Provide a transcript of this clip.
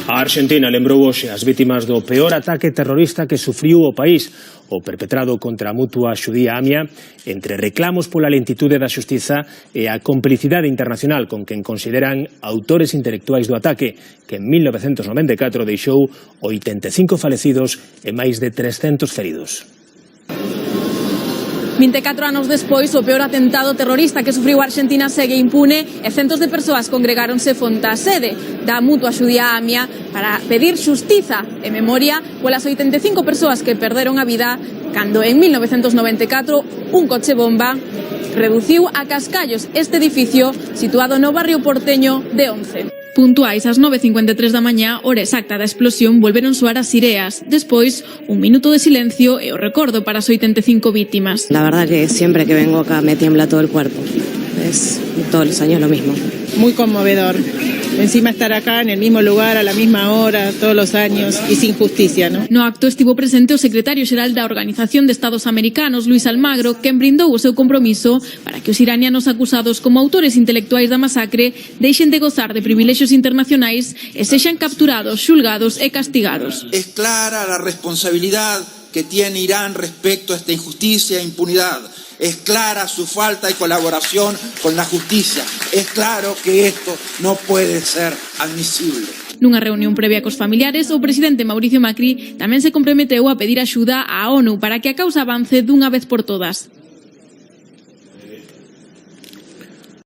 A Argentina lembrou hoxe as vítimas do peor ataque terrorista que sufriu o país, o perpetrado contra a mutua xudía AMIA, entre reclamos pola lentitude da xustiza e a complicidade internacional con quen consideran autores intelectuais do ataque, que en 1994 deixou 85 falecidos e máis de 300 feridos. 24 anos despois, o peor atentado terrorista que sufriu a Argentina segue impune e centos de persoas congregáronse fronte á sede da mutua xudía AMIA para pedir xustiza e memoria polas 85 persoas que perderon a vida cando en 1994 un coche bomba reduciu a cascallos este edificio situado no barrio porteño de Once. Puntuais ás 9:53 da mañá, hora exacta da explosión, volveron soar as sireas. Despois, un minuto de silencio e o recordo para as 85 víctimas. La verdad que siempre que vengo acá me tiembla todo el cuerpo. Es todos los años lo mismo. Muy conmovedor. Encima estar acá en el mismo lugar, a la misma hora, todos los años y sin justicia, ¿no? No acto estivo presente o secretario xeral da Organización de Estados Americanos, Luis Almagro, quen brindou o seu compromiso para que os iranianos acusados como autores intelectuais da masacre deixen de gozar de privilexios internacionais e sexan capturados, xulgados e castigados. Es clara la responsabilidad que tiene Irán respecto a esta injusticia e impunidad. Es clara su falta de colaboración con la justicia. Es claro que esto no puede ser admisible. Nunha reunión previa cos familiares, o presidente Mauricio Macri tamén se comprometeu a pedir axuda á ONU para que a causa avance dunha vez por todas.